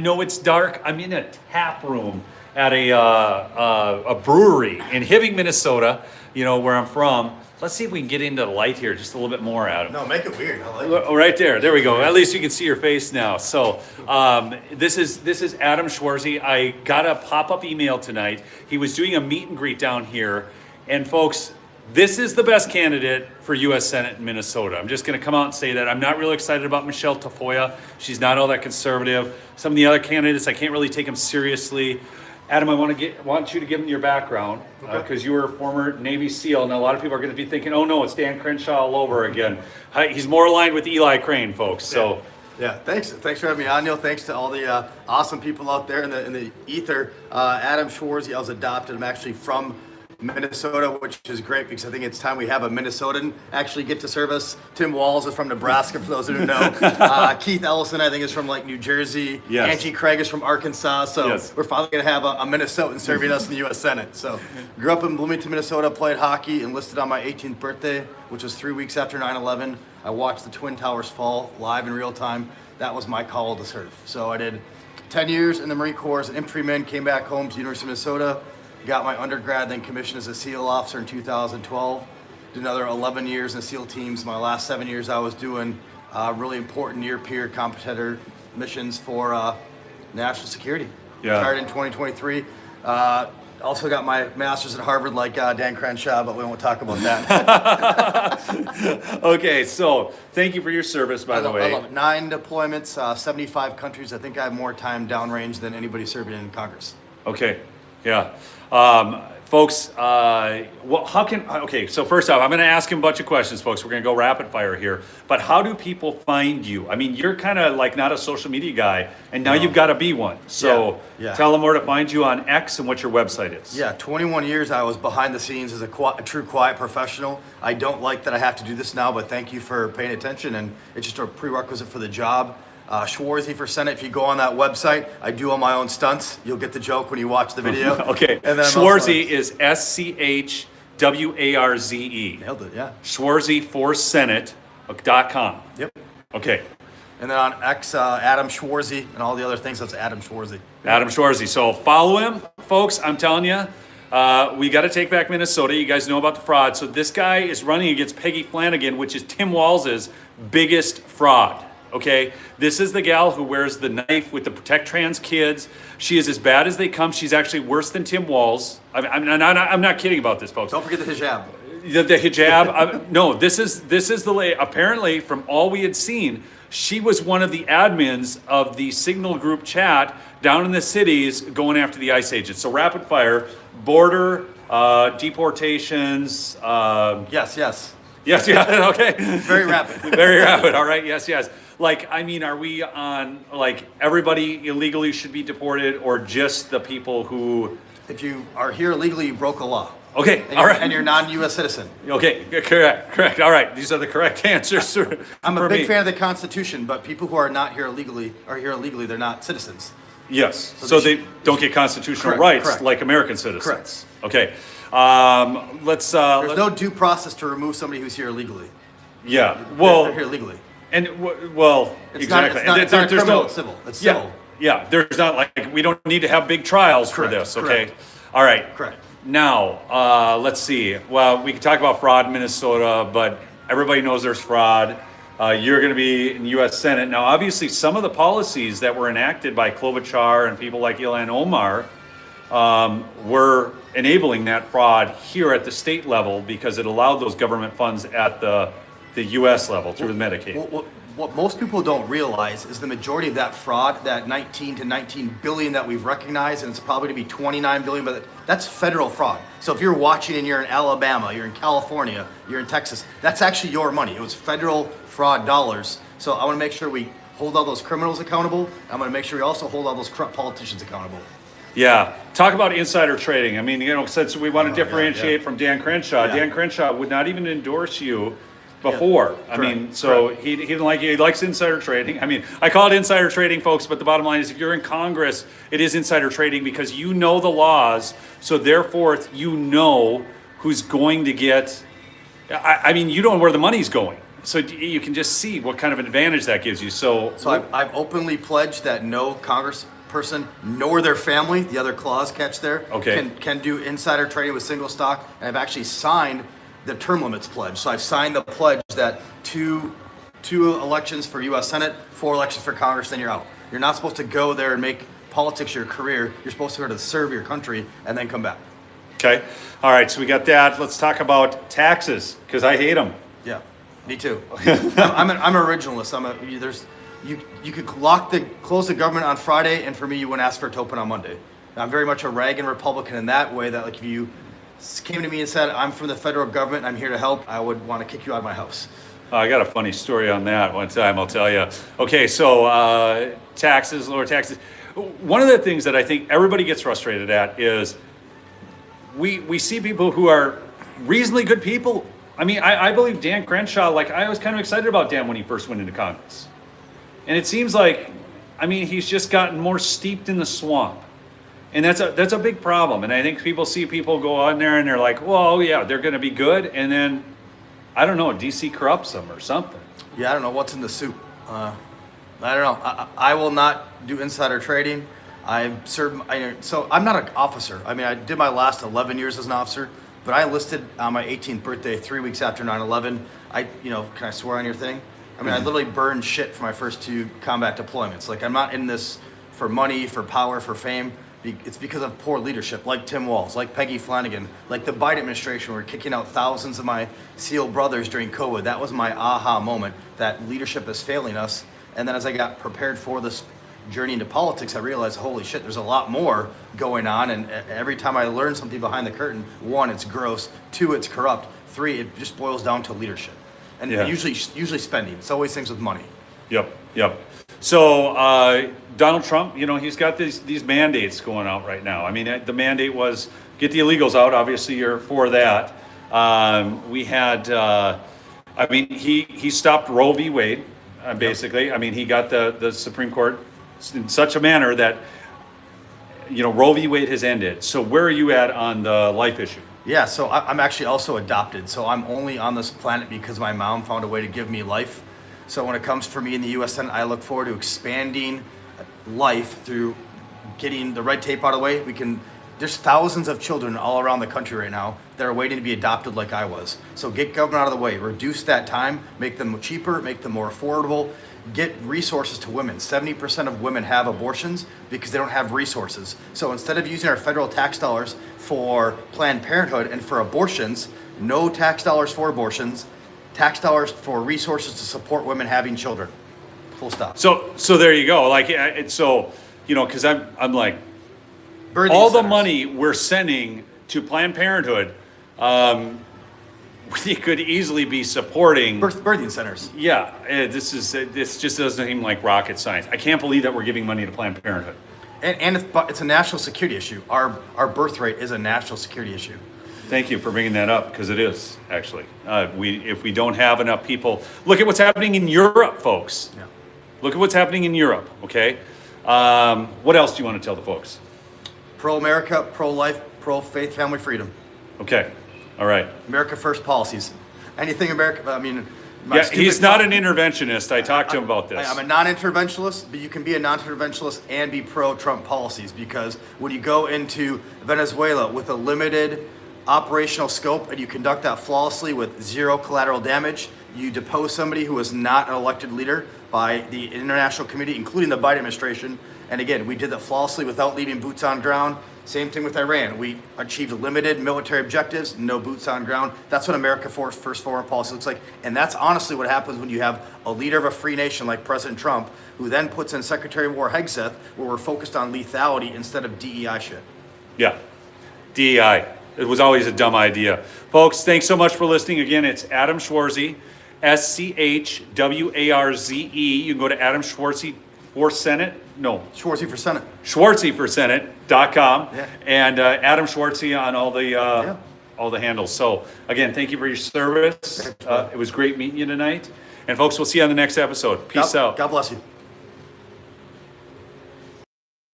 know it's dark. I'm in a tap room at a brewery in Hibbing, Minnesota, where I'm from. Let's see if we can get into the light here just a little bit more, Adam. No, make it weird. I like it. Right there. There we go. At least you can see your face now. So this is Adam Schwarzy. I got a pop-up email tonight. He was doing a meet and greet down here. And folks, this is the best candidate for U.S. Senate in Minnesota. I'm just going to come out and say that. I'm not really excited about Michelle Tafoya. She's not all that conservative. Some of the other candidates, I can't really take them seriously. Adam, I want you to give them your background because you were a former Navy SEAL, and a lot of people are going to be thinking, "Oh no, it's Dan Crenshaw all over again." He's more aligned with Eli Crane, folks. So, yeah, thanks for having me on, Neil. Thanks to all the awesome people out there in the ether. Adam Schwarzy, I was adopted. I'm actually from Minnesota, which is great because I think it's time we have a Minnesotan actually get to serve us. Tim Walz is from Nebraska, for those who don't know. Keith Ellison, I think, is from New Jersey. Yes. Angie Craig is from Arkansas. So we're finally going to have a Minnesotan serving us in the U.S. Senate. So grew up in Bloomington, Minnesota, played hockey, enlisted on my 18th birthday, which was 3 weeks after 9/11. I watched the Twin Towers fall live in real time. That was my call to serve. So I did 10 years in the Marine Corps as an infantryman, came back home to the University of Minnesota, got my undergrad, then commissioned as a SEAL officer in 2012. Did another 11 years in SEAL teams. My last 7 years I was doing really important near-peer competitor missions for national security. Retired in 2023. Also got my master's at Harvard like Dan Crenshaw, but we won't talk about that. Okay, so thank you for your service, by the way. I love it. 9 deployments, 75 countries. I think I have more time downrange than anybody serving in Congress. Okay, yeah. Folks, so first off, I'm going to ask him a bunch of questions, folks. We're going to go rapid fire here. But how do people find you? I mean, you're kind of not a social media guy, and now you've got to be one. So tell them where to find you on X and what your website is. Yeah, 21 years I was behind the scenes as a true quiet professional. I don't like that I have to do this now, but thank you for paying attention, and it's just a prerequisite for the job. Schwarzy for Senate. If you go on that website, I do all my own stunts. You'll get the joke when you watch the video. Okay. And then Schwarzy is SCHWARZE. Nailed it, yeah. SchwarzyForSenate.com. Yep. Okay. And then on X, Adam Schwarzy, and all the other things, that's Adam Schwarzy. Adam Schwarzy. So follow him, folks. I'm telling you, we got to take back Minnesota. You guys know about the fraud. So this guy is running against Peggy Flanagan, which is Tim Walz's biggest fraud. Okay, this is the gal who wears the knife with the Protect Trans Kids. She is as bad as they come. She's actually worse than Tim Walz. I'm not kidding about this, folks. Don't forget the hijab. The hijab. No, this is the lady. Apparently, from all we had seen, she was one of the admins of the Signal Group chat down in the cities going after the ICE agents. So rapid fire, border, deportations. Yes. Yes, yeah, okay. Very rapid. Very rapid, all right, yes. Are we on, everybody illegally should be deported, or just the people who... If you are here illegally, you broke a law. Okay, all right. And you're a non-U.S. citizen. Okay, correct. All right, these are the correct answers I'm a big fan of the Constitution, but people who are not here illegally, they're not citizens. Yes, so they don't get constitutional rights like American citizens. Correct. Okay, There's no due process to remove somebody who's here illegally. Yeah, well... They're here legally. And, It's exactly. It's not criminal, it's civil. It's civil. Yeah, there's not we don't need to have big trials for this, okay? Correct. All right. Correct. Now, let's see. Well, we can talk about fraud in Minnesota, but everybody knows there's fraud. You're going to be in the U.S. Senate. Now, obviously, some of the policies that were enacted by Klobuchar and people like Ilhan Omar were enabling that fraud here at the state level because it allowed those government funds at the U.S. level through Medicaid. What most people don't realize is the majority of that fraud, that 19 to 19 billion that we've recognized, and it's probably to be 29 billion, but that's federal fraud. So if you're watching and you're in Alabama, you're in California, you're in Texas, that's actually your money. It was federal fraud dollars. So I want to make sure we hold all those criminals accountable. I'm going to make sure we also hold all those corrupt politicians accountable. Yeah, talk about insider trading. I mean, since we want to differentiate from Dan Crenshaw, Dan Crenshaw would not even endorse you before. I mean, so he didn't like you. He likes insider trading. I mean, I call it insider trading, folks, but the bottom line is if you're in Congress, it is insider trading because you know the laws, so therefore you know who's going to get, I mean, you don't know where the money's going. So you can just see what kind of an advantage that gives you. So I've openly pledged that no congressperson nor their family, the other clause catch there, Okay. can do insider trading with single stock. And I've actually signed the term limits pledge. So I've signed the pledge that two elections for U.S. Senate, 4 elections for Congress, then you're out. You're not supposed to go there and make politics your career. You're supposed to go to serve your country and then come back. Okay. All right. So we got that. Let's talk about taxes, because I hate them. Yeah, me too. I'm an originalist. You could close the government on Friday, and for me, you wouldn't ask for it to open on Monday. I'm very much a Reagan Republican in that way. That like if you came to me and said, "I'm from the federal government, I'm here to help," I would want to kick you out of my house. I got a funny story on that one time, I'll tell you. Okay, so taxes, lower taxes. One of the things that I think everybody gets frustrated at is we see people who are reasonably good people. I mean, I believe Dan Crenshaw, like I was kind of excited about Dan when he first went into Congress. And it seems like, I mean, he's just gotten more steeped in the swamp. And that's a big problem. And I think people see people go on there and they're like, well, yeah, they're going to be good. And then, I don't know, DC corrupts them or something. Yeah, I don't know what's in the soup. I don't know. I will not do insider trading. So I'm not an officer. I mean, I did my last 11 years as an officer, but I enlisted on my 18th birthday, 3 weeks after 9/11. Can I swear on your thing? I mean, I literally burned shit for my first 2 combat deployments. Like, I'm not in this for money, for power, for fame. It's because of poor leadership, like Tim Walz, like Peggy Flanagan, like the Biden administration. We're kicking out thousands of my SEAL brothers during COVID. That was my aha moment, that leadership is failing us. And then as I got prepared for this journey into politics, I realized, holy shit, there's a lot more going on. And every time I learn something behind the curtain, 1, it's gross. 2, it's corrupt. 3, it just boils down to leadership. And usually spending. It's always things with money. Yep. So Donald Trump, he's got these mandates going out right now. I mean, the mandate was get the illegals out. Obviously, you're for that. We had, he stopped Roe v. Wade, basically. Yep. I mean, he got the Supreme Court in such a manner that, Roe v. Wade has ended. So where are you at on the life issue? Yeah, so I'm actually also adopted. So I'm only on this planet because my mom found a way to give me life. So when it comes for me in the U.S. Senate, I look forward to expanding life through getting the red tape out of the way. There's thousands of children all around the country right now that are waiting to be adopted like I was. So get government out of the way, reduce that time, make them cheaper, make them more affordable, get resources to women. 70% of women have abortions because they don't have resources. So instead of using our federal tax dollars for Planned Parenthood and for abortions, no tax dollars for abortions, tax dollars for resources to support women having children. Full stop. So there you go. Like, because I'm like, Birthing all the centers. money we're sending to Planned Parenthood, we could easily be supporting birthing centers. Yeah, this just doesn't seem like rocket science. I can't believe that we're giving money to Planned Parenthood. And it's a national security issue. Our birth rate is a national security issue. Thank you for bringing that up, because it is, actually. If we don't have enough people... Look at what's happening in Europe, folks. Yeah. Look at what's happening in Europe, okay? What else do you want to tell the folks? Pro-America, pro-life, pro-faith, family freedom. Okay, all right. America first policies. Anything America... I mean... Yeah, he's not an interventionist. I talked to him about this. I'm a non-interventionist, but you can be a non-interventionist and be pro-Trump policies, because when you go into Venezuela with a limited operational scope and you conduct that flawlessly with 0 collateral damage, you depose somebody who is not an elected leader by the international community, including the Biden administration. And again, we did that flawlessly without leaving boots on ground. Same thing with Iran. We achieved limited military objectives, no boots on ground. That's what America first foreign policy looks like. And that's honestly what happens when you have a leader of a free nation like President Trump, who then puts in Secretary of War Hegseth, where we're focused on lethality instead of DEI shit. Yeah, DEI. It was always a dumb idea. Folks, thanks so much for listening. Again, it's Adam Schwarze, Schwarze. You can go to Adam Schwarze for Senate. No. Schwarze for Senate. SchwarzeforSenate.com. Yeah. And Adam Schwarze on all the handles. So, again, thank you for your service. It was great meeting you tonight. And, folks, we'll see you on the next episode. Peace out. God bless you.